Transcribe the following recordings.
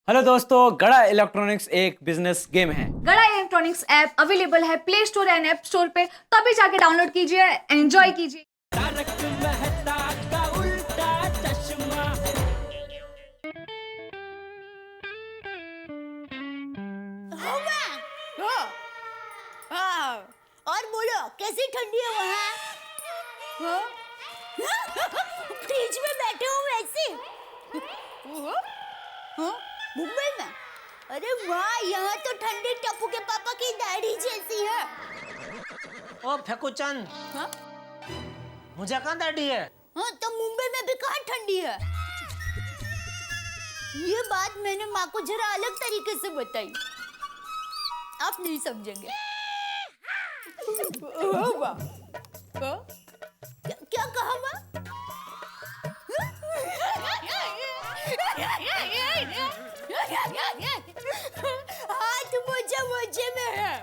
Hello दोस्तों, गड़ा electronics एक बिजनेस गेम है। गड़ा इलेक्ट्रॉनिक्स ऐप अवेलेबल है play store and app store पे, तभी जाके डाउनलोड कीजिए, एंजॉय कीजिए। हाँ, और बोलो कैसी ठंडी है वहाँ? हाँ? फ्रिज में बैठे हो वैसे? हाँ? मुंबई में? अरे वाह, यहाँ तो ठंडी टप्पू के पापा की दाढ़ी जैसी है। ओ फेकुचंद, हाँ? मुझे कहाँ दाढ़ी है? हाँ, तो मुंबई में भी कहाँ ठंडी है? ये बात मैंने माँ को जरा अलग तरीके से बताई, आप नहीं समझेंगे। क्या कहा माँ? हाथ मोजा मोजे में है,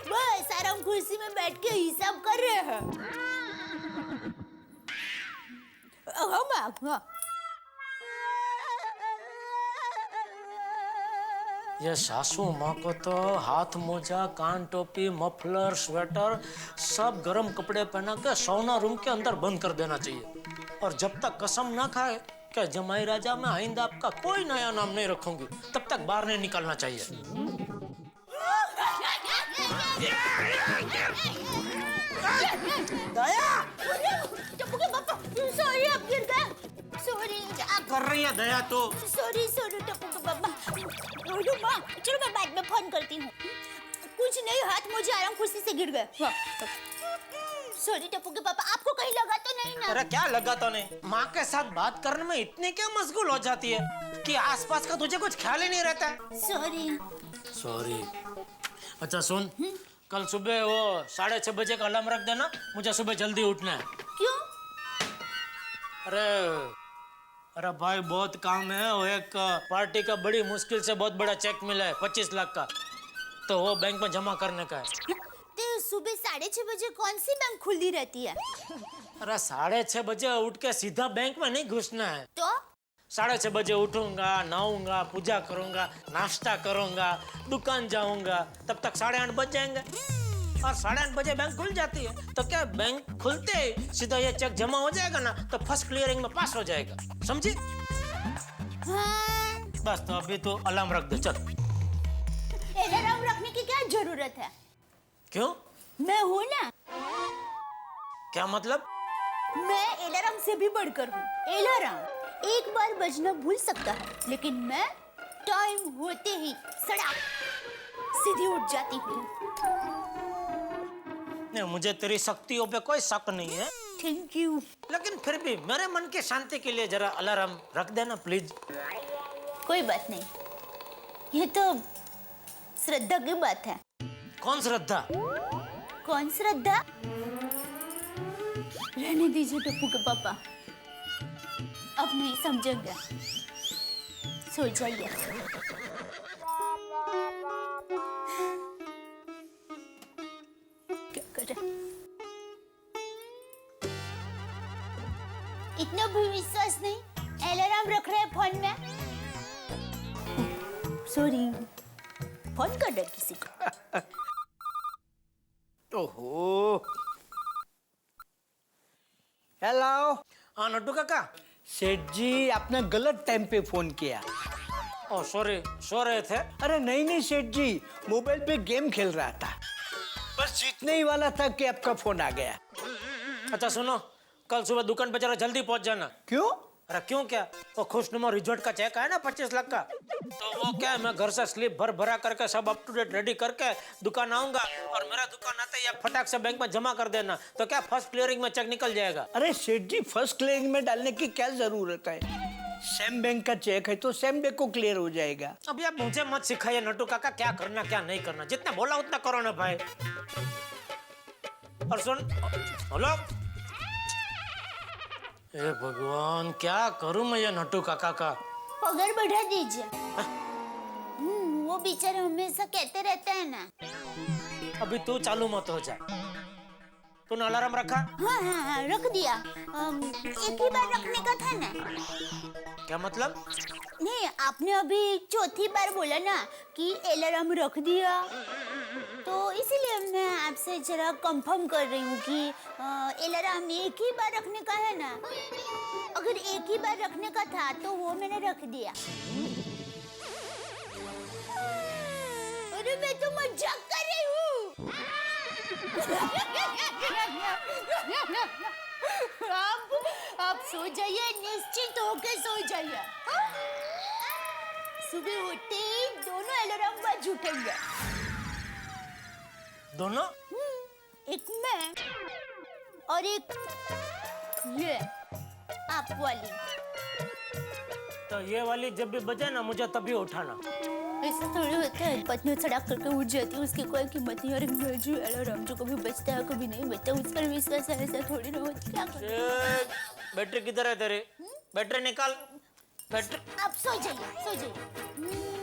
बस आराम कुर्सी में बैठ के हिसाब कर रहे हैं। हाँ माँ, हाँ। ये सासू माँ को तो हाथ मोजा, कान टोपी, मफलर, स्वेटर सब गर्म कपड़े पहना के सोना रूम के अंदर बंद कर देना चाहिए। और जब तक कसम ना खाए कि जमाई राजा में आइंदा आपका कोई नया नाम नहीं रखूंगी, तब तक बाहर नहीं निकलना चाहिए। दया, टप्पू के पापा, सॉरी आप गिर गए। सॉरी। क्या कर रही है दया तो? सॉरी टप्पू के पापा। बोलो माँ, चलो मैं बाद में फोन करती हूँ। कुछ नहीं, हाथ मुझे आराम कुर्सी से गिर गए। सॉरी टप्पू के पापा, आपको कहीं लगा तो नहीं ना? अरे क्या लगा तो नहीं, माँ के साथ बात करने में इतनी क्या मशगूल हो जाती है कि आसपास का तुझे कुछ ख्याल ही नहीं रहता। सॉरी। अच्छा सुन, कल सुबह वो 6:30 बजे का अलार्म रख देना, मुझे सुबह जल्दी उठना है। क्यों? अरे भाई बहुत काम है। वो एक पार्टी का बड़ी मुश्किल से बहुत बड़ा चेक मिला है 25 लाख का, तो वो बैंक में जमा करने का है। तो सुबह 6:30 बजे कौन सी बैंक खुली रहती है? अरे 6:30 बजे उठ के सीधा बैंक में नहीं घुसना है। तो 6:30 बजे उठूंगा, नहाऊंगा, पूजा करूंगा, नाश्ता करूंगा, दुकान जाऊंगा, तब तक 8:30 बज जाएंगे। और 8:30 बजे बैंक खुल जाती है, तो क्या बैंक खुलते ही सीधा ये चेक जमा हो जाएगा ना, तो फर्स्ट क्लियरिंग में पास हो जाएगा, समझी? हाँ। बस तो अभी तो अलार्म रख दे, चल। अलार्म रखने की क्या जरूरत है? क्यों? मैं हूँ ना। क्या मतलब? मैं अलार्म से भी बढ़कर हूँ। अलार्म एक बार बजना भूल सकता है, लेकिन मैं टाइम होते ही सड़क सीधी उठ जाती हूँ। नहीं, मुझे तेरी शक्तियों पे कोई शक नहीं है, थैंक यू। लेकिन फिर भी मेरे मन की शांति के लिए जरा अलार्म रख देना प्लीज। कोई बात नहीं, ये तो श्रद्धा की बात है। कौन श्रद्धा? कौन श्रद्धा? रहने दीजिए टप्पू के पापा, अब नहीं समझेंगे, सो जाइए। क्या करें? इतना भी विश्वास नहीं, अलार्म रख रहे हैं फोन में। सॉरी, फोन कर दे किसी को। ओहो, हेलो। हाँ नड्डू काका। सेठ जी, आपने गलत टाइम पे फोन किया। ओ सॉरी, सो रहे थे? अरे नहीं सेठ जी, मोबाइल पे गेम खेल रहा था, बस जीतने ही वाला था कि आपका फोन आ गया। अच्छा सुनो, कल सुबह दुकान पे जरा जल्दी पहुंच जाना। क्यों? अरे क्यों क्या, वो खुशनुमा रिजॉर्ट का चेक है ना 25 लाख का, तो वो क्या है, मैं घर से स्लिप भरा करके सब अप टू डेट रेडी करके दुकान आऊंगा, और मेरा दुकान आते ही आप फटाक से बैंक में जमा कर देना, तो क्या फर्स्ट क्लियरिंग में चेक निकल जाएगा। अरे सेठ जी, फर्स्ट क्लियरिंग में डालने की क्या जरूरत है? सेम बैंक का चेक है तो सेम डे को क्लियर हो जाएगा। अभी आप मुझे मत सिखाइए नट्टू काका, क्या करना क्या नहीं करना, जितना बोला उतना करो ना भाई। और सुन, हेलो, हे भगवान, क्या करूं मैं ये नट्टू काका का? पगार बढ़ा दीजिए। वो बेचारे हमेशा कहते रहते हैं ना। अभी तू चालू मत हो जा, तूने अलार्म रखा? हाँ, रख दिया। एक ही बार रखने का था ना। क्या मतलब? नहीं, आपने अभी चौथी बार बोला ना कि अलार्म रख दिया, तो इसीलिए मैं आपसे जरा कंफर्म कर रही हूँ कि अलार्म एक ही बार रखने का है ना। अगर एक ही बार रखने का था तो वो मैंने रख दिया। अरे मैं तो मजाक कर रही हूँ। आप सो जाइए, निश्चिंत होकर सो जाइए। सुबह उठते ही दोनों अलार्म बज उठेंगे। दोनों? एक मैं और एक ये आप वाली। तो ये वाली जब भी बजे ना मुझे तभी उठाना। ऐसा थोड़ी होता है, पत्नी सड़क करके उठ जाती है, उसकी कोई कीमत नहीं। और जो अलार्म जो कभी बजता है कभी नहीं बजता, उस पर विश्वास है, ऐसा थोड़ी ना होती। क्या करें? बैटरी किधर है तेरी? बैटरी निकाल। बैटरी। आप सो जाइए, सो जाइए।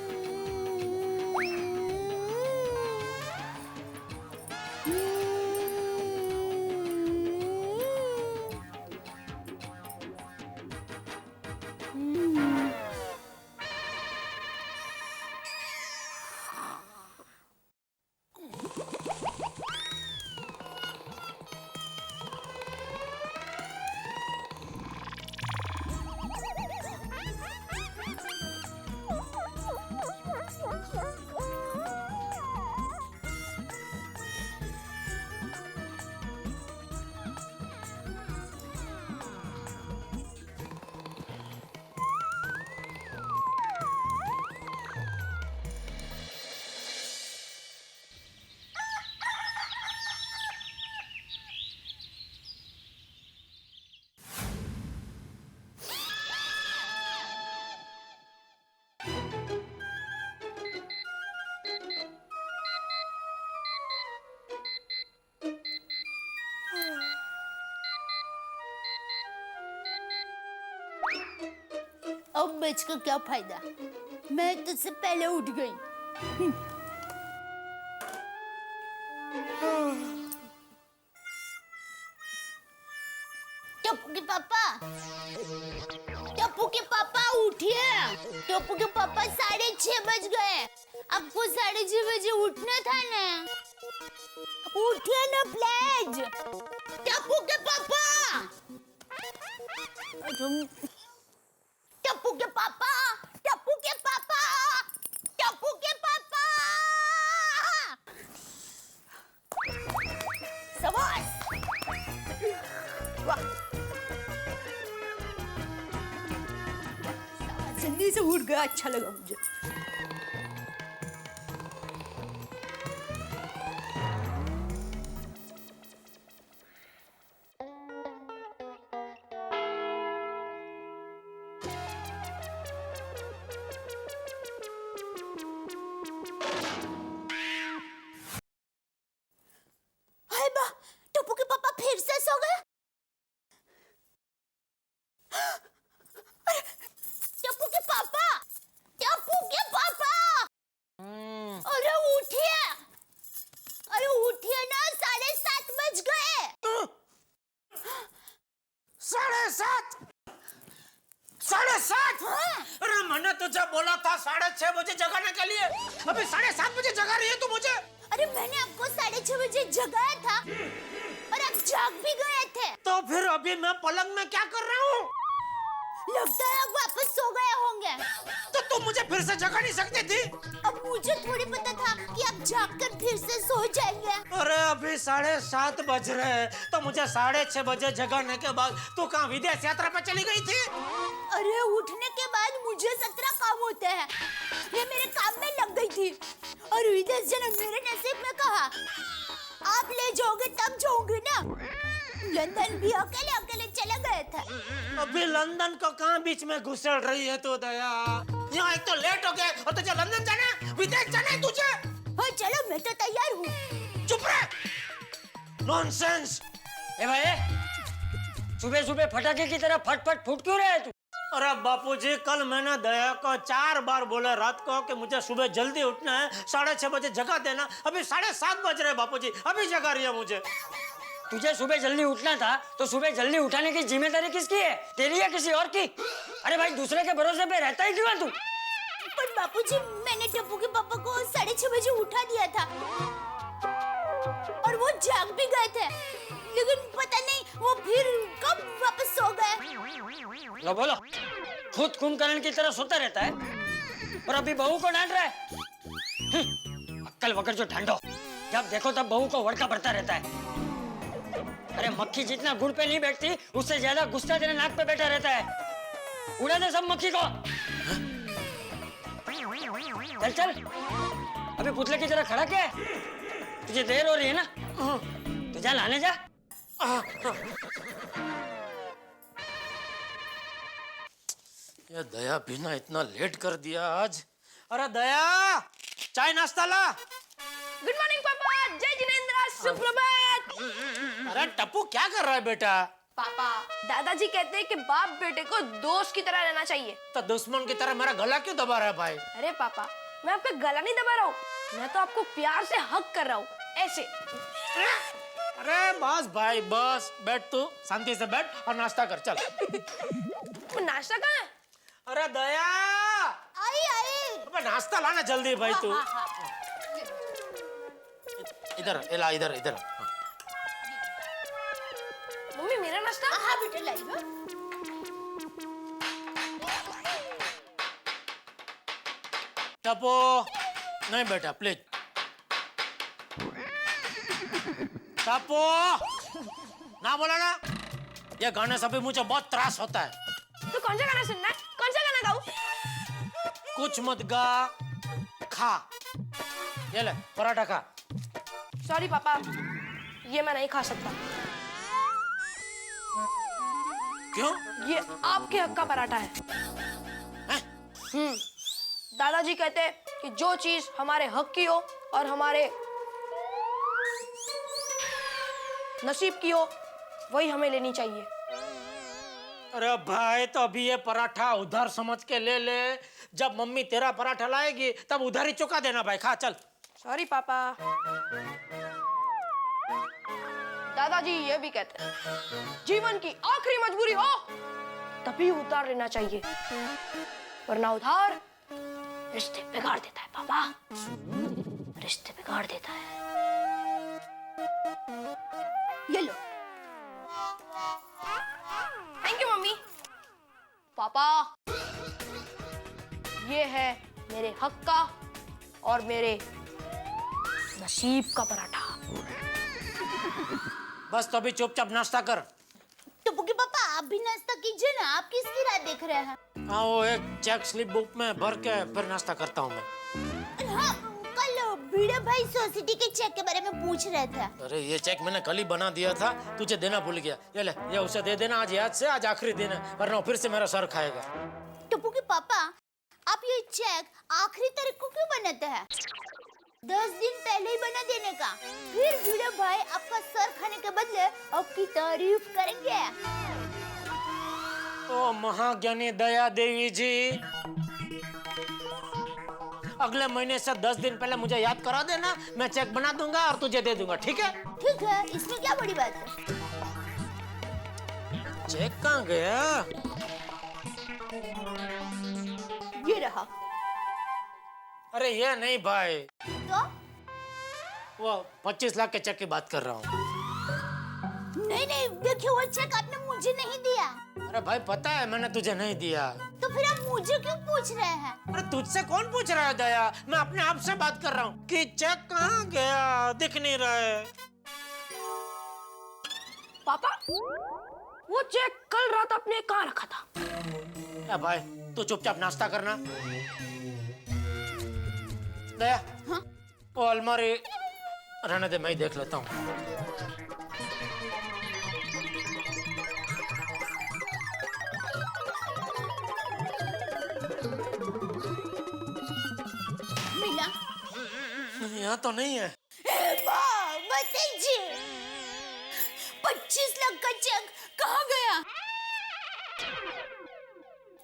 अब बच का क्या फायदा, मैं तुझसे पहले उठ गई। टप्पू के पापा, टप्पू के पापा उठिए। टप्पू के पापा 6:30 बज गए। आपको 6:30 बजे उठना था ना, उठिए ना प्लीज। टप्पू के पापा, टप्पू के पापा, टप्पू के पापा, टप्पू के पापा। शाबाश। वाह, जल्दी से उठ गया, अच्छा लगा मुझे। हाय बा, टप्पू के पापा फिर से सो गए। अरे, टप्पू के पापा, टप्पू के पापा, अरे उठिए, अरे उठिए ना, 7:30 बज गए। 7:30? 7:30? अरे मैंने तुझे बोला था 6:30 बजे जगाने के लिए, अभी 7:30 बजे जगा रही है तू मुझे। अरे मैंने आपको 6:30 बजे जगाया था और आप जाग भी गए थे। तो फिर अभी मैं पलंग में क्या कर रहा हूँ? लगता है आप वापस सो गए होंगे। तो तू मुझे फिर से जगा नहीं सकती थी? अब मुझे थोड़ी पता था कि आप जागकर फिर से सो जाएंगे। अरे अभी 7:30 बज रहे हैं, तो मुझे 6:30 बजे जगाने के बाद तू कहाँ विदेश यात्रा पे चली गई थी? अरे उठने के बाद मुझे 17 काम होते हैं, ये मेरे काम में लग गई थी और विदेश जाना मेरे नसीब में कहा। आप ले जाओगे तब जाऊंगी ना। लंदन भी अकेले अकेले चले गए थे। अभी लंदन को कहाँ बीच में घुसड़ रही है तू दया? यहाँ एक तो लेट हो गया और तुझे लंदन जाना है, विदेश जाना है तुझे? हाँ चलो, मैं तो तैयार हूँ। चुप रह, नॉनसेंस। ए भाई, सुबह सुबह फटाके की तरह फट फट फूट क्यों रहा है तू? अरे बापूजी, कल मैंने दया को 4 बार बोला रात को कि मुझे सुबह जल्दी उठना है, 6:30 बजे जगा देना। अभी 7:30 बज रहे बापूजी, अभी जगा रही है मुझे। तुझे सुबह जल्दी उठना था तो सुबह जल्दी उठाने की जिम्मेदारी किसकी है, तेरी या किसी और की? अरे भाई दूसरे के भरोसे पे रहता ही क्यों है तू? पर बापूजी मैंने टप्पू के पापा को 6:30 बजे उठा दिया था और वो जाग भी गए थे, लेकिन पता नहीं वो फिर कब वापस सो गए। लो बोलो, खुद कुंभकर्ण की तरह सोता रहता है और अभी बहू को डांट रहा है। अक्कल वगैरह जो ढांडो, जब देखो तब बहू को वड़का भरता रहता है। अरे मक्खी जितना गुड़ पे नहीं बैठती उससे ज्यादा गुस्सा तेरे नाक पे बैठा रहता है। उड़ा दे सब मक्खी को। चल चल, अभी पुतले की तरह खड़ा क्या है? तुझे देर हो रही है ना, तो जा नहाने जा। ये दया भी ना इतना लेट कर दिया आज। अरे दया, चाय नाश्ता ला। गुड मॉर्निंग पापा, जय जिनेंद्र, सुप्रभात। अरे टप्पू क्या कर रहा है बेटा? पापा, दादाजी कहते हैं कि बाप बेटे को दोस्त की तरह रहना चाहिए। तो दुश्मन की तरह मेरा गला क्यों दबा रहा है भाई? अरे पापा, मैं आपका गला नहीं दबा रहा हूँ, मैं तो आपको प्यार से हक कर रहा हूँ, ऐसे। अरे बस भाई बस, बैठ तू शांति से बैठ और नाश्ता कर चल। नाश्ता कहाँ है? अरे दया, आई अबे नाश्ता लाना जल्दी भाई तू। इधर इला, इधर इधर। मम्मी मेरा नाश्ता? हाँ बेटा लाई हो। टप्पू नहीं बेटा प्लीज। टप्पू ना बोला ना, ये गाने से भी मुझे बहुत त्रास होता है। तो कौन सा गाना सुनना है? कौन सा गाना गाऊं? कुछ मत गा, खा। ये ले पराठा खा। सॉरी पापा, ये मैं नहीं खा सकता। क्यों? ये आपके हक का पराठा है। हैं? दादाजी कहते हैं कि जो चीज हमारे हक की हो और हमारे नसीब की हो वही हमें लेनी चाहिए। अरे भाई तो अभी ये पराठा उधार समझ के ले ले, जब मम्मी तेरा पराठा लाएगी तब उधार ही चुका देना भाई। खा चल। सॉरी पापा। दादाजी ये भी कहते हैं जीवन की आखिरी मजबूरी हो तभी उधार लेना चाहिए, वरना उधार रिश्ते बिगाड़ देता है पापा, रिश्ते बिगाड़ देता है। ये लो। Thank you mummy. पापा, ये है मेरे हक का और मेरे नसीब का पराठा। बस तो अभी चुपचाप नाश्ता कर। टप्पू के पापा आप भी नाश्ता कीजिए ना, आप किसकी राह देख रहे हैं? हाँ वो एक चेक स्लिप बुक में भर के फिर नाश्ता करता हूँ मैं। हाँ कल भिड़े भाई सोसाइटी के चेक के बारे में पूछ रहे थे। अरे ये चेक मैंने कल ही बना दिया था, तुझे देना भूल गया। ये ले, ये उसे दे देना आज याद से, आज आखिरी दिन है, वरना फिर से मेरा सर खाएगा। टप्पू के पापा आप ये चेक आखिरी तारीख को क्यों बनाते हैं? 10 दिन पहले ही बना देने का, फिर भिड़े भाई आपका सर खाने के बदले आपकी तारीफ करेंगे। ओ महाज्ञानी दया देवी जी, अगले महीने से 10 दिन पहले मुझे याद करा देना, मैं चेक बना दूंगा और तुझे दे दूंगा, ठीक है? ठीक है, इसमें क्या बड़ी बात है? चेक कहाँ गया? ये रहा। अरे ये नहीं भाई, तो वो 25 लाख के चेक की बात कर रहा हूँ। नहीं नहीं देखिए, वो चेक आपने मुझे नहीं दिया। अरे भाई पता है मैंने तुझे नहीं दिया। तो फिर आप मुझे क्यों पूछ रहे हैं? अरे तुझसे कौन पूछ रहा है दया, मैं अपने आप से बात कर रहा हूँ कि चेक कहाँ गया, दिख नहीं रहा है। पापा, वो चेक कल रात आपने कहाँ रखा था? या भाई तू चुपचाप नाश्ता करना। दया, हाँ? वो अलमारी रहने दे, मैं ही देख लेता हूँ। मिला? यहाँ तो नहीं है। बताइए, 25 लाख का चेक कहाँ गया?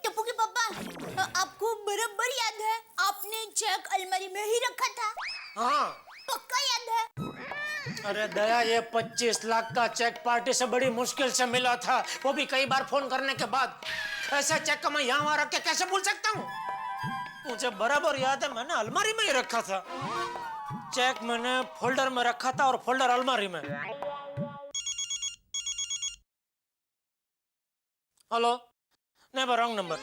टप्पू के पापा, आपको बराबर याद है आपने चेक अलमारी में ही रखा था? हाँ पक्का याद है? अरे दया ये 25 लाख का चेक पार्टी से बड़ी मुश्किल से मिला था, वो भी कई बार फोन करने के बाद। ऐसा चेक का मैं यहाँ वहां रख के कैसे भूल सकता हूँ? मुझे बराबर याद है, मैंने अलमारी में ही रखा था। चेक मैंने फोल्डर में रखा था और फोल्डर अलमारी में। हेलो, नहीं भाई रॉन्ग नंबर।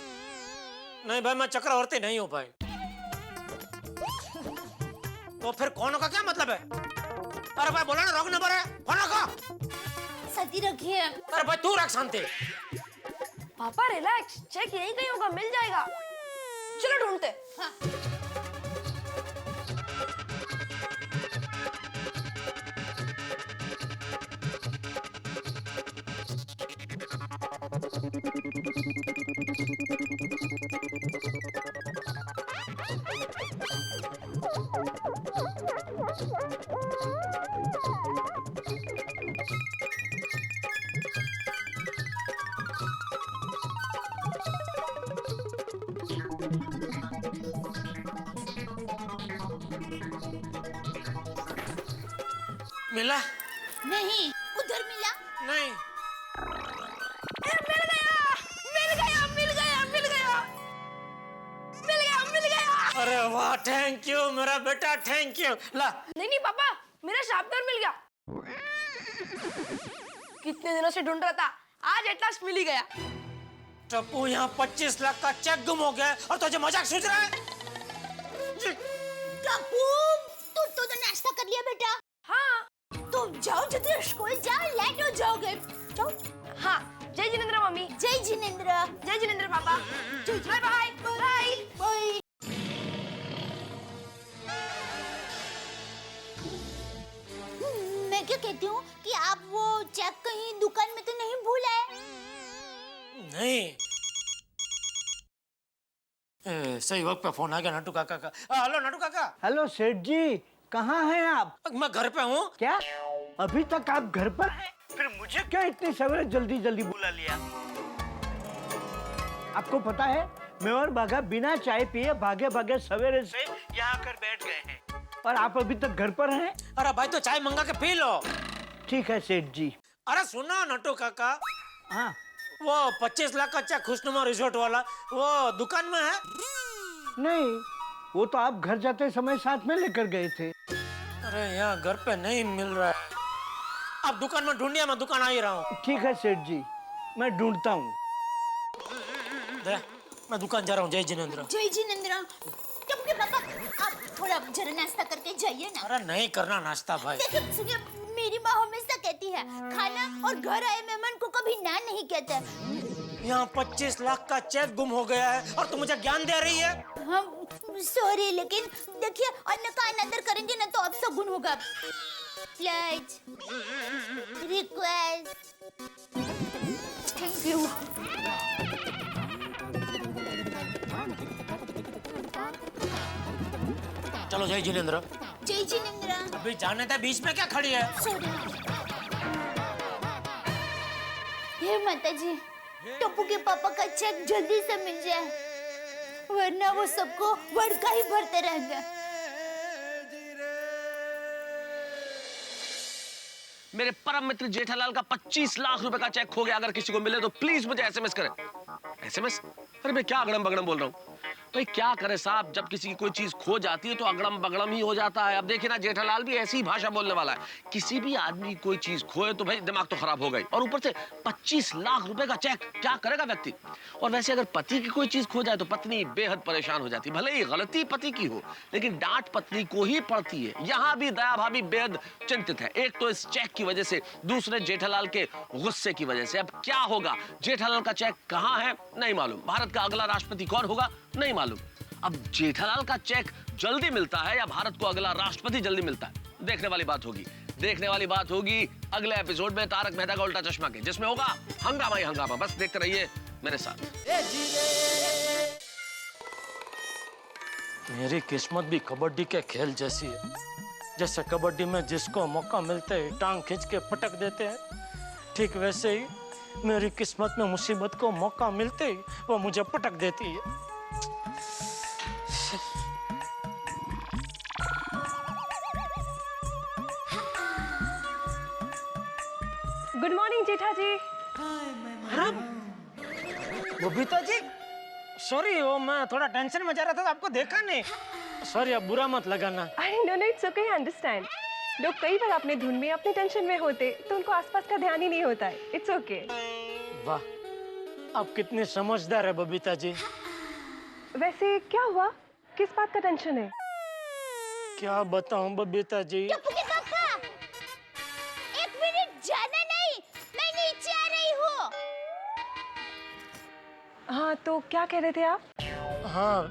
नहीं भाई, मैं चक्रवर्ती नहीं हूँ भाई। तो फिर कौन का क्या मतलब है? अरे भाई बोला ना रॉन्ग नंबर है, फोन रखो। शांति रखिए। अरे भाई तू रख शांति। पापा रिलैक्स, चेक यहीं कहीं होगा, मिल जाएगा। चलो ढूंढते। हाँ। मिला? नहीं, उधर मिला। नहीं। मिल गया, मिल गया, मिल गया, मिल गया, मिल गया, मिल गया। अरे वाह, थैंक यू मेरा बेटा, थैंक यू। ला। नहीं पापा, मेरा शार्पनर मिल गया। कितने दिनों से ढूंढ रहा था, आज एट लास्ट मिल ही गया। टप्पू, यहाँ 25 लाख का चेक गुम हो गया और तुझे मजाक सूझ रहा है? टप्पू, तू तो नाश्ता कर लिया बेटा? हाँ। तो जाओ जल्दी स्कूल जाओ, लेट हो जाओगे। जाओ। हाँ, जय जिनेंद्र मम्मी। जय जिनेंद्र। जय जिनेंद्र पापा। Bye bye bye bye. मैं क्या कहती हूँ कि आप वो चेक कहीं दुकान में तो नहीं भूल आए? नहीं। सही वक्त पे फोन आ गया नटू काका का। हेलो नटू काका। हेलो सेठ जी, कहाँ हैं आप? मैं घर पे हूँ। क्या अभी तक आप घर पर हैं? फिर मुझे क्या इतने सवेरे जल्दी जल्दी बुला लिया? आपको पता है, मैं और बाघा बिना चाय पिए भागे भागे सवेरे से यहाँ आकर बैठ गए हैं और आप अभी तक घर पर हैं? अरे भाई तो चाय मंगा के पी लो। ठीक है सेठ जी। अरे सुनो नटू काका, हाँ, वो 25 लाख का चेक खुशनुमा रिजॉर्ट वाला वो दुकान में है? नहीं, वो तो आप घर जाते समय साथ में लेकर गए थे। अरे यहाँ घर पे नहीं मिल रहा है। आप दुकान में ढूंढिए, मैं दुकान आ ही रहा हूँ। ठीक है सेठ जी, मैं ढूंढता हूँ। मैं दुकान जा रहा हूँ। जय जिनेंद्र। जय जिनेंद्र। टप्पू पापा, आप थोड़ा जरा नाश्ता करके जाइए ना। अरे नहीं करना नाश्ता भाई। देखिए सुनिए, मेरी माँ हमेशा कहती है खाना और घर आए मेहमान को कभी ना नहीं कहते। यहाँ 25 लाख का चेक गुम हो गया है और तू मुझे ज्ञान दे रही है? हम सॉरी, लेकिन देखिए अन्न का अनादर करेंगे ना तो अब सगुन होगा। Please, request, thank you. चलो जय जिनेंद्र। जय जिनेंद्र। अभी जाने दे, बीच में क्या खड़ी है? सॉरी। हे माता जी, टप्पू के पापा का चेक जल्दी से मिल जाए, वरना वो सबको वड़का ही भरते रहेंगे। मेरे परम मित्र जेठालाल का 25 लाख रुपए का चेक खो गया। अगर किसी को मिले तो प्लीज मुझे एसएमएस करें। एसएमएस? अरे मैं क्या अगड़म बगड़म बोल रहा हूँ भाई, क्या करे साहब, जब किसी की कोई चीज खो जाती है तो अगड़म बगड़म ही हो जाता है। अब देखिए ना, जेठालाल भी ऐसी ही भाषा बोलने वाला है। किसी भी आदमी की कोई चीज खोए तो भाई दिमाग तो खराब हो गई, और ऊपर से 25 लाख रुपए का चेक, क्या करेगा व्यक्ति? और वैसे अगर पति की कोई चीज खो जाए तो पत्नी बेहद परेशान हो जाती है। भले ही गलती पति की हो, लेकिन डांट पत्नी को ही पड़ती है। यहाँ भी दया भाभी बेहद चिंतित है, एक तो इस चेक की वजह से, दूसरे जेठालाल के गुस्से की वजह से। अब क्या होगा? जेठालाल का चेक कहाँ है नहीं मालूम, भारत का अगला राष्ट्रपति कौन होगा नहीं मालूम। अब जेठालाल का चेक जल्दी मिलता है या भारत को अगला राष्ट्रपति जल्दी मिलता है, देखने वाली बात होगी। देखने वाली बात होगी अगले एपिसोड में तारक मेहता का उल्टा चश्मा के, जिसमें होगा हंगामा ही हंगामा। बस देखते रहिए मेरे साथ। मेरी किस्मत भी कबड्डी के खेल जैसी है। जैसे कबड्डी में जिसको मौका मिलते ही टांग खींच के पटक देते हैं, ठीक वैसे ही मेरी किस्मत में मुसीबत को मौका मिलते ही वो मुझे पटक देती है। गुड मॉर्निंग जेठा जी। बबीता जी सॉरी, वो मैं थोड़ा टेंशन में जा रहा था तो आपको देखा नहीं। सॉरी, अब बुरा मत लगाना। अरे no no, it's okay, I understand. लोग कई बार अपने धुन में अपने टेंशन में होते तो उनको आसपास का ध्यान ही नहीं होता है। It's okay. वाह, आप कितनी समझदार है बबीता जी। वैसे क्या हुआ, किस बात का टेंशन है? क्या बताऊं बबीता जी। टप्पू के पापा, एक मिनट, जाना नहीं, मैं नीचे आ रही हूँ। हाँ तो क्या कह रहे थे आप? हाँ,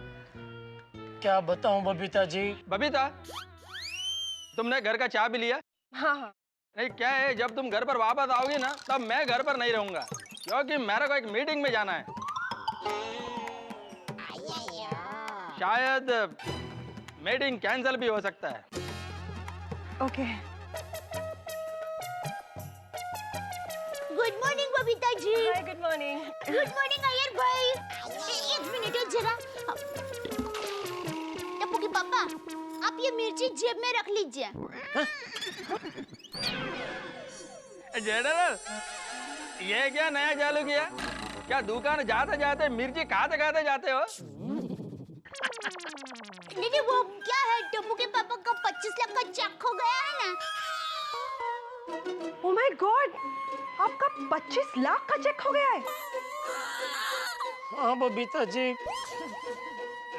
क्या बताऊं बबीता जी। बबीता, तुमने घर का चाय भी लिया? हाँ हाँ। नहीं, क्या है, जब तुम घर पर वापस आओगी ना तब मैं घर पर नहीं रहूंगा, क्योंकि मेरे को एक मीटिंग में जाना है। शायद मीटिंग कैंसिल भी हो सकता है। Okay. Good morning Babita ji. Hi, good morning. Good morning Iyer भाई। एक मिनट है जरा। टप्पू के पापा, आप ये मिर्ची जेब में रख लीजिए। जनरल, ये क्या नया चालू किया? क्या दुकान जाते जाते मिर्ची खाते खाते जाते हो? नहीं, वो क्या है, टप्पू के पापा का 25 लाख का चेक हो गया है ना। ओह माय गॉड, आपका 25 लाख का चेक हो गया है। हाँ बबीता जी।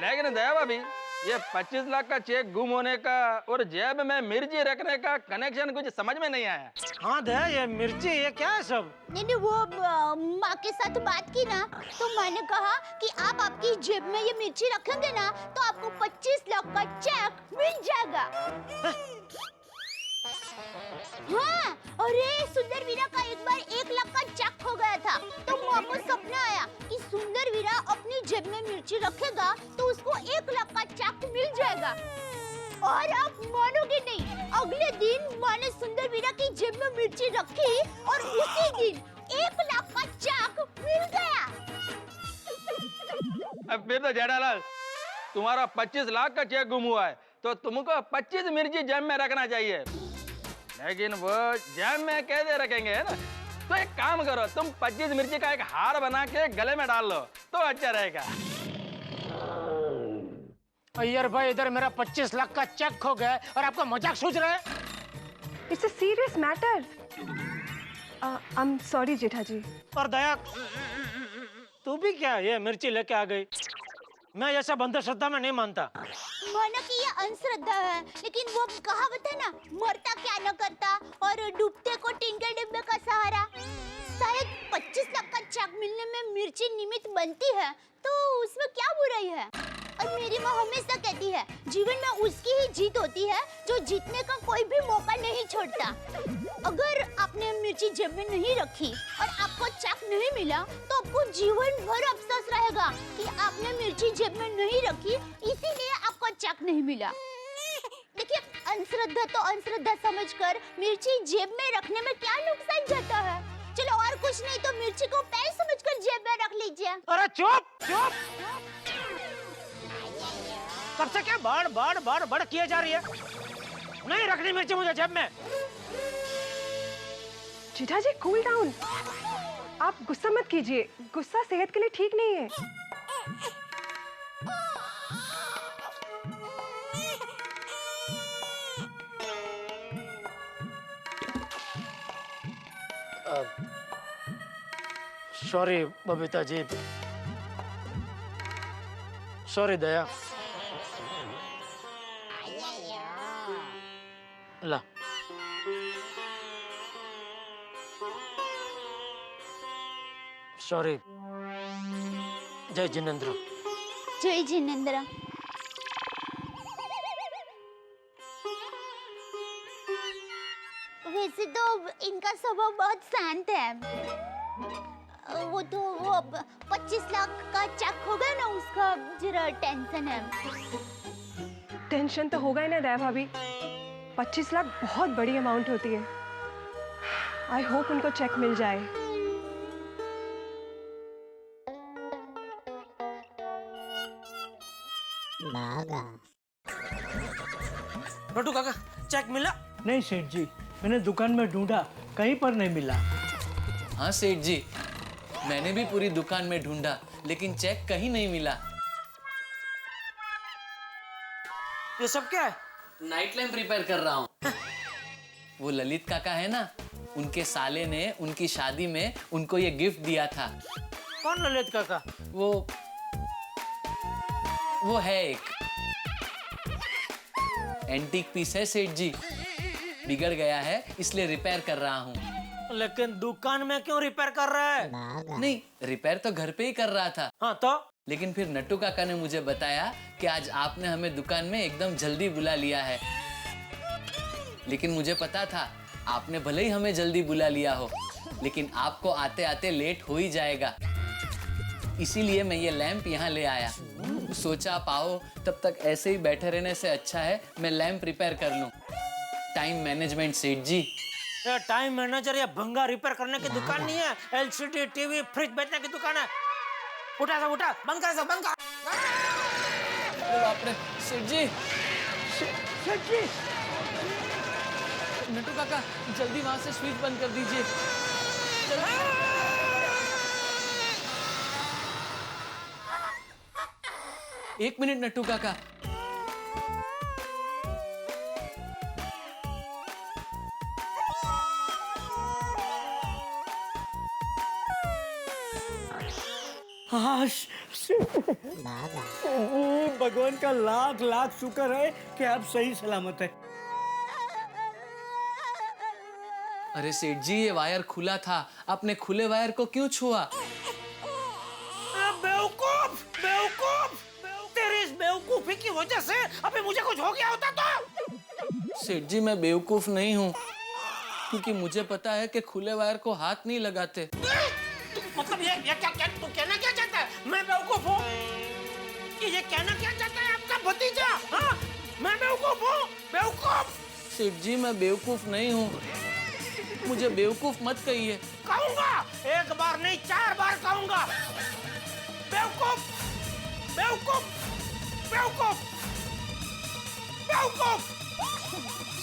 लेकिन दया भाभी, ये 25 लाख का चेक गुम होने का और जेब में मिर्ची रखने का कनेक्शन कुछ समझ में नहीं आया। हाँ दया, ये मिर्ची ये क्या है सब? नहीं, वो माँ के साथ बात की ना, तो माँ ने कहा कि आप आपकी जेब में ये मिर्ची रखेंगे ना तो आपको 25 लाख का चेक मिल जाएगा। हाँ, अरे सुंदर वीरा का एक बार 1 लाख का चेक हो गया था, तो माँ को सपना आया कि सुंदर वीरा अपनी जेब में मिर्ची रखेगा तो उसको 1 लाख का चेक मिल जाएगा। और आप मानोगे नहीं, अगले दिन माँ ने सुंदर वीरा की जेब में मिर्ची रखी और उसी दिन 1 लाख का चेक मिल गया। अब फिर तो जेठालाल, तुम्हारा 25 लाख का चेक गुम हुआ है तो तुमको 25 मिर्ची जेब में रखना चाहिए, लेकिन वो जेब में कैसे रखेंगे, है ना? तो एक काम करो, तुम 25 मिर्ची का एक हार बना के गले में डाल लो तो अच्छा रहेगा। अय्यर भाई, इधर मेरा 25 लाख का चेक खो गया है और आपका मजाक सूझ रहा है? It's a serious matter. I am sorry Jetha ji. और दया, तू भी क्या ये मिर्ची लेके आ गई? मैं ऐसा अंधश्रद्धा में नहीं मानता। माना कि ये अंधश्रद्धा है, लेकिन वो कहावत है ना, मरता क्या न करता और डूबते को टीन के डिब्बे का सहारा। शायद 25 लाख का चेक मिलने में मिर्ची निमित्त बनती है, तो उसमें क्या बुराई है? और मेरी माँ हमेशा कहती है, जीवन में उसकी ही जीत होती है जो जीतने का कोई भी मौका नहीं छोड़ता। अगर आपने मिर्ची जेब में नहीं रखी और आपको चेक नहीं मिला तो आपको जीवन भर अफसोस रहेगा कि आपने मिर्ची जेब में नहीं रखी, इसीलिए आपको चेक नहीं मिला। देखिए, अंधश्रद्धा तो अंधश्रद्धा समझकर मिर्ची जेब में रखने में क्या नुकसान जाता है। चलो, और कुछ नहीं तो मिर्ची को पैर समझकर जेब में रख लीजिए। अरे चुप चुप, कब से क्या बाड़ बाड़ बाड़ बाड़ किए जा रही है? नहीं रखनी मिर्ची मुझे जेब में। जेठा जी कूल डाउन, आप गुस्सा मत कीजिए, गुस्सा सेहत के लिए ठीक नहीं है। सॉरी बबीता जी, सॉरी दया। ला, सॉरी। जय जिनेंद्र। जय जिनेंद्र। वैसे तो इनका स्वभाव बहुत शांत है। वो तो वो 25 लाख का चेक हो गया ना, उसका जरा टेंशन है। टेंशन तो होगा ही ना दया भाभी, 25 लाख बहुत बड़ी अमाउंट होती है। आई होप उनको चेक मिल जाए। रोटू काका, चेक मिला? नहीं सेठ जी, मैंने दुकान में ढूंढा, कहीं पर नहीं मिला। हाँ सेठ जी, मैंने भी पूरी दुकान में ढूंढा लेकिन चेक कहीं नहीं मिला। ये सब क्या है? नाइट लैम्प रिपेयर कर रहा हूँ। वो ललित काका है ना, उनके साले ने उनकी शादी में उनको ये गिफ्ट दिया था। कौन ललित काका? वो है एक एंटीक पीस है सेठ जी, बिगड़ गया है इसलिए रिपेयर कर रहा हूँ। लेकिन दुकान में क्यों रिपेयर कर रहा है? नहीं, रिपेयर तो घर पे ही कर रहा था। हाँ तो? लेकिन फिर नट्टू काका ने मुझे बताया कि आज आपने हमें दुकान में एकदम जल्दी बुला लिया है। लेकिन मुझे पता था आपने भले ही हमें जल्दी बुला लिया हो, लेकिन आपको आते आते लेट हो ही जाएगा। इसीलिए मैं ये लैंप यहाँ ले आया। सोचा आप आओ तब तक ऐसे ही बैठे रहने से अच्छा है मैं लैंप रिपेयर कर लूं। टाइम मैनेजमेंट सेठ जी। ये टाइम मैनेजर या भंगा रिपेयर करने की दुकान नहीं है, एलसीडी टीवी फ्रिज बेचने की दुकान है। उठा सब उठा, बंद कर सब, बंद कर। अरे बाप रे सेठ जी, सेठ जी, नट्टू काका जल्दी वहां से स्विच बंद कर दीजिए। एक मिनट नट्टू काका। हाँ भगवान का लाख लाख शुक्र है कि आप सही सलामत है। अरे सेठ जी, ये वायर खुला था, आपने खुले वायर को क्यों छुआ? बेवकूफ, बेवकूफ, तेरी इस बेवकूफी की वजह से अभी मुझे कुछ हो गया होता तो। सेठ जी, मैं बेवकूफ नहीं हूँ, क्योंकि मुझे पता है कि खुले वायर को हाथ नहीं लगाते। मतलब ये क्या तू कहना क्या चाहता है? मैं बेवकूफ हूँ? ये कहना क्या चाहता है आपका भतीजा? हाँ, मैं बेवकूफ हूँ? बेवकूफ? सेठ जी, मैं बेवकूफ नहीं हूँ, मुझे बेवकूफ मत कहिए। कहूँगा, एक बार नहीं 4 बार कहूँगा। बेवकूफ, बेवकूफ, बेवकूफ, बेवकूफ।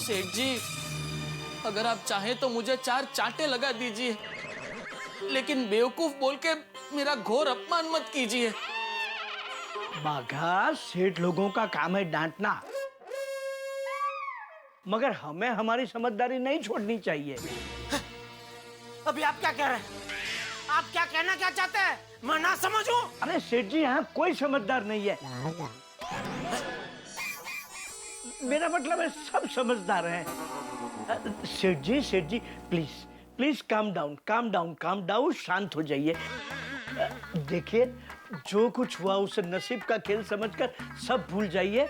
सेठ जी, अगर आप चाहें तो मुझे 4 चांटे लगा दीजिए, लेकिन बेवकूफ बोल के मेरा घोर अपमान मत कीजिए। बाघा, सेठ लोगों का काम है डांटना, मगर हमें हमारी समझदारी नहीं छोड़नी चाहिए। अभी आप क्या कह रहे हैं? आप क्या कहना क्या चाहते हैं? मैं ना समझूं? अरे सेठ जी, यहाँ कोई समझदार नहीं है। मेरा मतलब है सब समझदार हैं। सेठ जी please please calm down, calm down, calm down, शांत हो जाइए। देखिए, जो कुछ हुआ उसे नसीब का खेल समझकर सब भूल जाइए।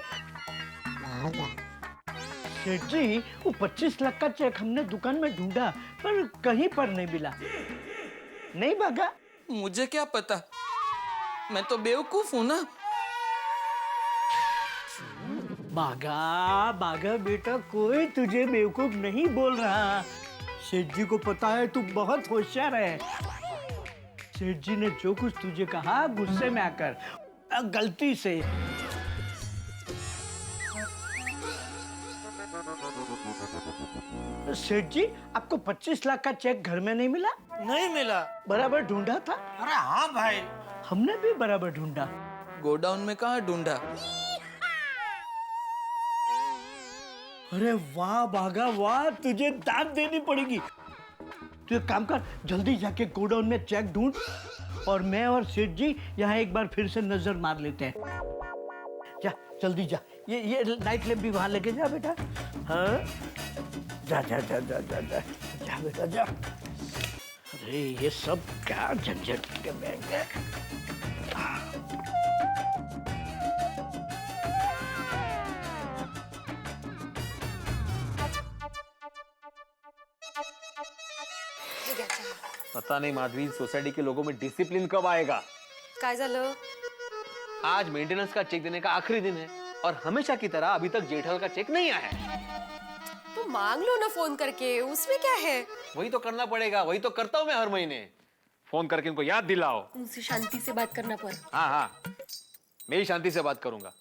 सेठ जी, वो 25 लाख का चेक हमने दुकान में ढूंढा पर कहीं पर नहीं मिला। नहीं भागा? मुझे क्या पता, मैं तो बेवकूफ हूँ ना। बागा बागा बेटा, कोई तुझे बेवकूफ नहीं बोल रहा। सेठ जी को पता है तू बहुत होशियार है। सेठ जी ने जो कुछ तुझे कहा गुस्से में आकर, गलती से। सेठ जी, आपको 25 लाख का चेक घर में नहीं मिला? नहीं मिला। बराबर ढूंढा था? अरे हाँ भाई, हमने भी बराबर ढूंढा। गोडाउन में कहाँ ढूंढा? अरे वाह बागा वाह, तुझे दाद देनी पड़ेगी। तू एक काम कर, जल्दी जाके गोडाउन में चेक ढूंढ और मैं और सेठ जी यहाँ एक बार फिर से नजर मार लेते हैं। जा जल्दी जा, ये नाइट लैम्प भी वहां लेके जा बेटा। हाँ, जा जा जा जा जा जा जा बेटा जा। अरे ये सब क्या झंझट के बैग है। पता नहीं माधवी, सोसाइटी के लोगों में डिसिप्लिन कब आएगा? काय झालं? आज मेंटेनेंस का चेक देने का आखिरी दिन है और हमेशा की तरह अभी तक जेठालाल का चेक नहीं आया है। तो मांग लो ना फोन करके, उसमें क्या है? वही तो करना पड़ेगा, वही तो करता हूँ मैं हर महीने। फोन करके उनको याद दिलाओ। उनसे शांति से बात करना पर। हाँ हाँ, मैं ही शांति से बात करूंगा।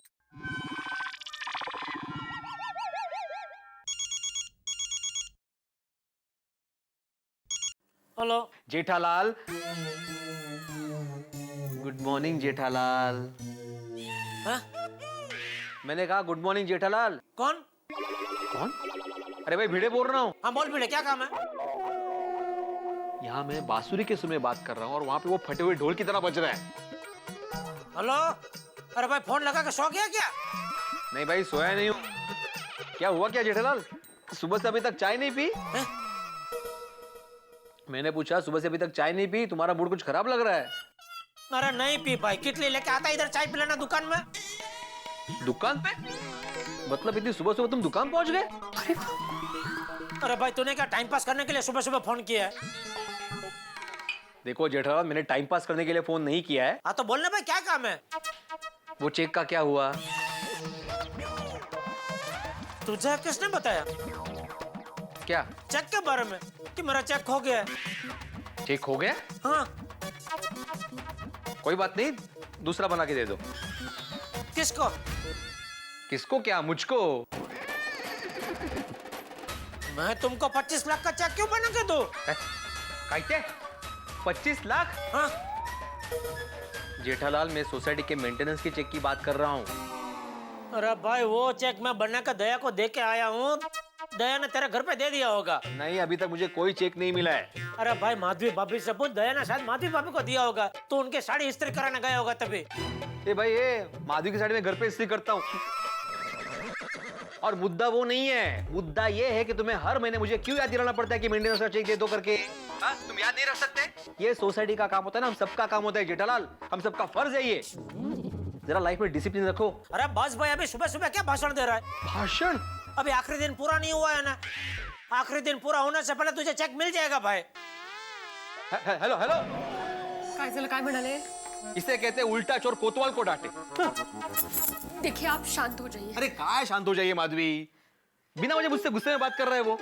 Hello Jethalal. Good morning Jethalal. हाँ? मैंने कहा गुड मॉर्निंग जेठालाल। कौन? कौन? अरे भाई भिड़े बोल रहा हूँ। हाँ बोल भिड़े, क्या काम है? यहाँ मैं बांसुरी के सुर में बात कर रहा हूँ और वहाँ पे वो फटे हुए ढोल की तरह बज रहा है। हेलो, अरे भाई फोन लगा के सो गया क्या? नहीं भाई सोया नहीं हूँ। क्या हुआ क्या जेठालाल? सुबह से अभी तक चाय नहीं पी? हैं? मैंने पूछा सुबह से अभी तक चाय नहीं पी, तुम्हारा मूड कुछ खराब लग रहा है। अरे नहीं पी भाई, कितली लेके आता इधर चाय पिलाना दुकान में। दुकान पे? मतलब इतनी सुबह सुबह तुम दुकान पहुंच गए? अरे भाई तूने क्या टाइम पास करने के लिए सुबह सुबह फोन किया है? देखो जेठालाल, मैंने टाइम पास करने के लिए फोन नहीं किया है। हाँ तो बोलने भाई क्या काम है? वो चेक का क्या हुआ? तुझे किसने बताया क्या चेक के बारे में कि मेरा चेक खो गया है? चेक हो गया? हाँ। कोई बात नहीं, दूसरा बना के दे दो। किसको? किसको क्या? मुझको। मैं तुमको 25 लाख का चेक क्यों बना के दूं? कहते 25 लाख? हाँ? जेठालाल, मैं सोसाइटी के मेंटेनेंस के चेक की बात कर रहा हूँ। अरे भाई वो चेक मैं बना कर दया को दे के आया हूँ। दया ने तेरे घर पे दे दिया होगा। नहीं, अभी तक मुझे कोई चेक नहीं मिला है। अरे भाई माधवी भाभी से पूछ, दया ने शायद माधवी भाभी को दिया होगा, तो उनके साड़ी इस्त्री कराने गया होगा तभी। ए भाई, ये माधवी की साड़ी में घर पे इस्त्री करता हूँ। और मुद्दा वो नहीं है, मुद्दा ये है कि तुम्हें हर महीने मुझे क्यों याद दिलाना पड़ता है कि मेंटेनेंस का चेक दे दो करके। हाँ? तुम याद नहीं रख सकते? ये सोसाइटी का काम होता है ना, हम सबका काम होता है जेठालाल, हम सबका फर्ज है ये। जरा लाइफ में डिसिप्लिन रखो। अरे बस भाई, अभी सुबह सुबह क्या भाषण दे रहा है? भाषण? अभी आखिरी दिन पूरा नहीं हुआ है ना, आखिरी दिन पूरा होने से पहले तुझे चेक मिल जाएगा भाई। हेलो हेलो, काय झालं, काय म्हणाले? इसे कहते हैं उल्टा चोर कोतवाल को डांटे। देखिए आप शांत हो जाइए। अरे काय शांत हो जाइए माधवी, बिना वजह मुझसे गुस्से में बात कर रहा है वो।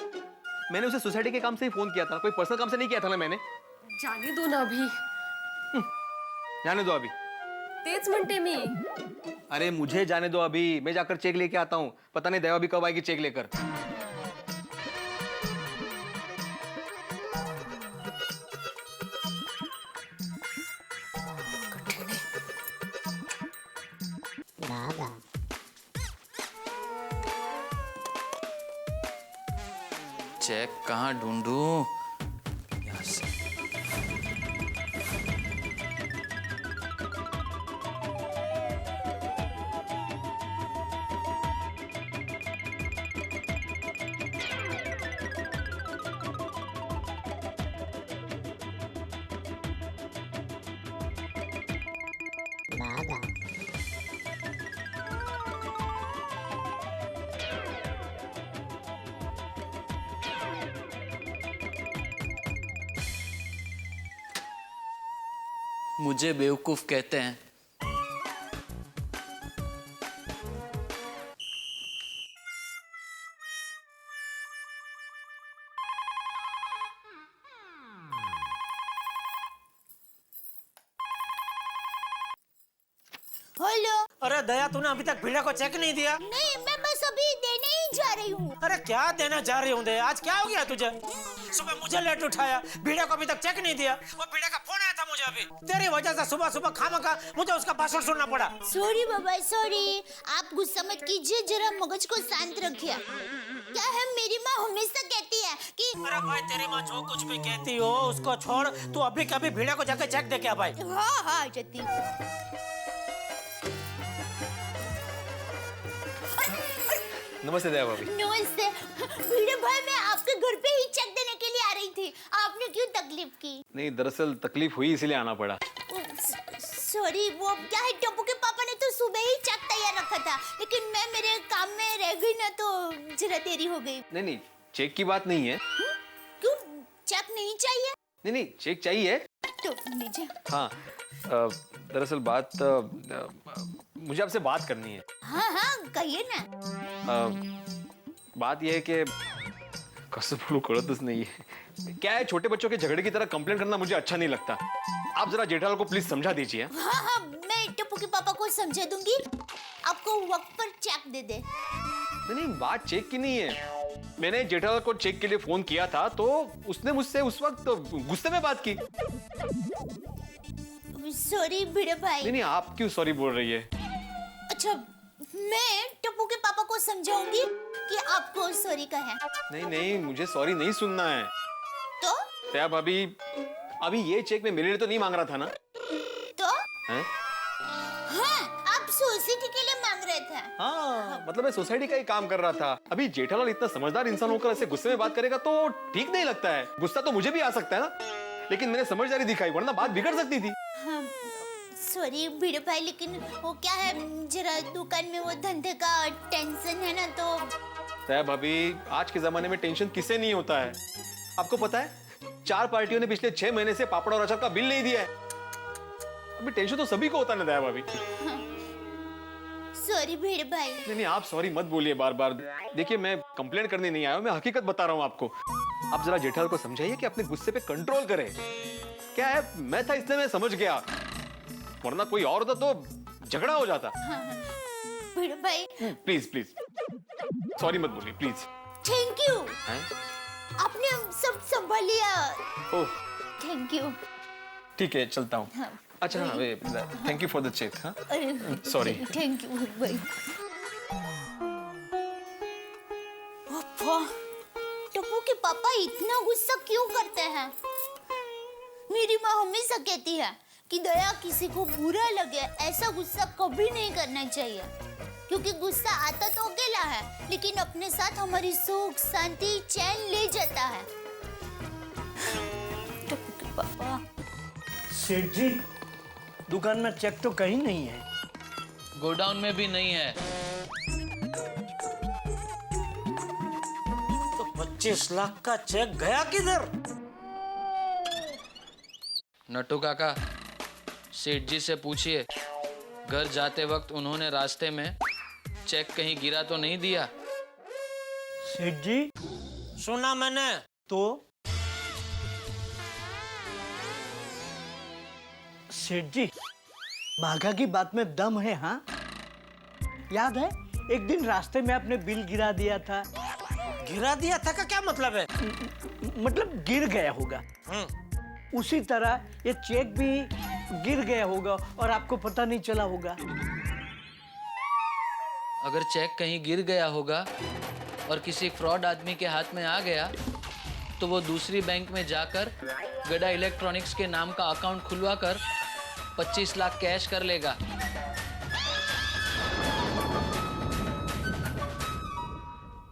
मैंने उसे सोसाइटी के काम से ही फोन किया था, कोई पर्सनल काम से नहीं किया था ना मैंने। जाने दो ना अभी। जाने दो अभी। तेच म्हणते मी। अरे मुझे जाने दो अभी, मैं जाकर चेक लेके आता हूँ। पता नहीं देवा भी कब आएगी चेक लेकर। चेक कहाँ ढूंढूं? यहाँ से। मुझे बेवकूफ कहते हैं। हेलो। अरे दया, तूने अभी तक भिड़ा को चेक नहीं दिया? नहीं, मैं बस अभी देने ही जा रही हूँ। अरे क्या देना जा रही हूँ? दे, आज क्या हो गया तुझे? सुबह मुझे लेट उठाया, भिड़ा को अभी तक चेक नहीं दिया। वो भिड़ा का फोन आया था मुझे अभी, तेरी वजह से सुबह सुबह खामखा मुझे उसका भाषण सुनना पड़ा। सॉरी बाबा, सॉरी। आप गुस्सा मत कीजिए, जरा मगज को शांत रखिए। क्या है, मेरी माँ हमेशा कहती है कि अरे भाई, तेरी माँ जो कुछ भी कहती हो उसको छोड़, तू अभी कभी भिड़ा को जाके चेक दे के आ भाई। हाँ हाँ जती। नमस्ते दया भाभी। नमस्ते। भिड़े भाई, मैं आपके घर पे ही चेक देने के लिए आ रही थी। आपने क्यों तकलीफ की? नहीं, दरअसल तकलीफ हुई इसलिए आना पड़ा। सॉरी, वो क्या है, टप्पू के पापा ने तो सुबह ही चेक तैयार रखा था, लेकिन मैं मेरे काम में रह गई ना, तो जरा देरी हो गई। नहीं नहीं, चेक की बात नहीं है। क्यों, चेक नहीं चाहिए? नहीं नहीं, चेक चाहिए। तो लीजिए। हाँ, दरअसल बात मुझे आपसे बात करनी है। हाँ हाँ कहिए ना। बात यह है कि कसम बोलूं कळतच नहीं है। क्या है, छोटे बच्चों के झगड़े की तरह कंप्लेंट करना मुझे अच्छा नहीं लगता। आप जरा जेठालाल को प्लीज समझा दीजिए। हाँ हाँ, मैं टप्पू के पापा को समझा दूंगी, आपको वक्त पर चेक दे दे। नहीं नहीं, बात चेक की नहीं है। मैंने जेठालाल को चेक के लिए फोन किया था तो उसने मुझसे उस वक्त गुस्से में बात की। सॉरी भिड़े भाई। नहीं आप क्यों सॉरी बोल रही है? अच्छा, मैं टप्पू के पापा को समझाऊंगी कि आपको सॉरी का है। नहीं मुझे सॉरी नहीं सुनना है। तो क्या भाभी, अभी ये चेक मैं मेरे लिए तो नहीं मांग रहा था ना? तो हैं? हाँ, आप सोसाइटी के लिए मांग रहे थे। हाँ, मतलब मैं सोसाइटी का ही काम कर रहा था। अभी जेठालाल इतना समझदार इंसान होकर ऐसे गुस्से में बात करेगा तो ठीक नहीं लगता है। गुस्सा तो मुझे भी आ सकता है ना, लेकिन मैंने समझदारी दिखाई, वरना बात बिगड़ सकती थी। हाँ, सॉरी भिड़े भाई, लेकिन वो क्या है, जरा दुकान में वो धंधे का टेंशन है ना, तो भाभी आज के जमाने में टेंशन किसे नहीं होता है? आपको पता है 4 पार्टियों ने पिछले 6 महीने से पापड़ और अचार का बिल नहीं दिया है। अभी टेंशन तो सभी को होता है ना भाभी। सॉरी भिड़े भाई। नहीं आप सॉरी मत बोलिए बार बार। देखिए मैं कंप्लेंट करने नहीं आया हूं, मैं हकीकत बता रहा हूं आपको। आप जरा जेठालाल को समझाइए कि अपने गुस्से पे कंट्रोल करे। क्या है, मैं था इसलिए मैं समझ गया, वरना कोई और होता तो झगड़ा हो जाता। भिड़े भाई प्लीज सॉरी मत बोलिए प्लीज। थैंक यू, आपने सब संभाल लिया। Oh thank you. ठीक है चलता हूँ। हाँ, अच्छा thank you for the check. हाँ अरे सॉरी। थैंक यू भाई। टप्पू के पापा इतना गुस्सा क्यों करते हैं? मेरी माँ हमेशा कहती है कि दया किसी को बुरा लगे ऐसा गुस्सा कभी नहीं करना चाहिए, क्योंकि गुस्सा आता तो अकेला है, लेकिन अपने साथ हमारी सुख शांति चैन ले जाता है। टप्पू के पापा। सेठ जी, दुकान में चेक तो कहीं नहीं है। गोडाउन में भी नहीं है। तो 25 लाख का चेक गया किधर? नट्टू काका, सेठ जी से पूछिए, घर जाते वक्त उन्होंने रास्ते में चेक कहीं गिरा तो नहीं दिया? सेठ जी सुना मैंने। तो सेठ जी, भागा की बात में दम है। हाँ याद है एक दिन रास्ते में आपने बिल गिरा दिया था। गिरा दिया था का क्या मतलब है? मतलब गिर गया होगा। उसी तरह ये चेक भी गिर गया होगा और आपको पता नहीं चला होगा। अगर चेक कहीं गिर गया होगा और किसी फ्रॉड आदमी के हाथ में आ गया तो वो दूसरी बैंक में जाकर गड़ा इलेक्ट्रॉनिक्स के नाम का अकाउंट खुलवा कर 25 लाख कैश कर लेगा।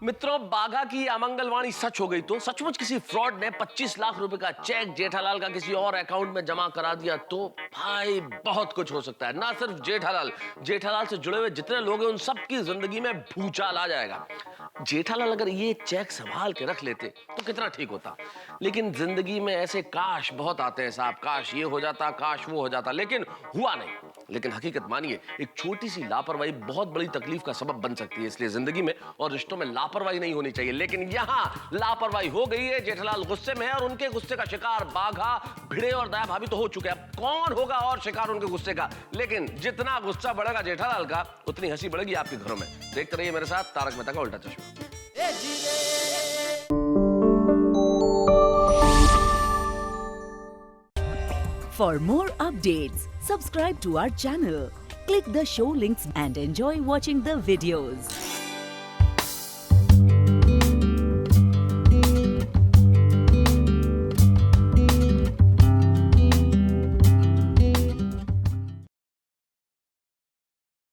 मित्रों, बाघा की अमंगलवाणी सच हो गई तो सचमुच किसी फ्रॉड ने 25 लाख रुपए का चेक जेठालाल का किसी और अकाउंट में जमा करा दिया तो भाई बहुत कुछ हो सकता है। ना सिर्फ जेठालाल से जुड़े हुए जितने लोग हैं उन सब की जिंदगी में भूचाल आ जाएगा। जेठालाल अगर ये चेक संभाल के रख लेते तो कितना ठीक होता, लेकिन जिंदगी में ऐसे काश बहुत आते हैं साहब। काश ये हो जाता, काश वो हो जाता, लेकिन हुआ नहीं। लेकिन हकीकत मानिए, एक छोटी सी लापरवाही बहुत बड़ी तकलीफ का सबब बन सकती है। इसलिए जिंदगी में और रिश्तों में लापरवाही नहीं होनी चाहिए, लेकिन यहाँ लापरवाही हो गई है। जेठालाल गुस्से में है और उनके गुस्से का शिकार बाघा, भिड़े और दया भाभी तो हो चुके हैं। अब कौन होगा और शिकार उनके गुस्से का? लेकिन जितना गुस्सा बढ़ेगा जेठालाल का, उतनी हंसी बढ़ेगी आपके घरों में। देखते रहिए मेरे साथ तारक मेहता का उल्टा चश्मा। For more updates, subscribe to our channel, click the show links and enjoy watching the videos.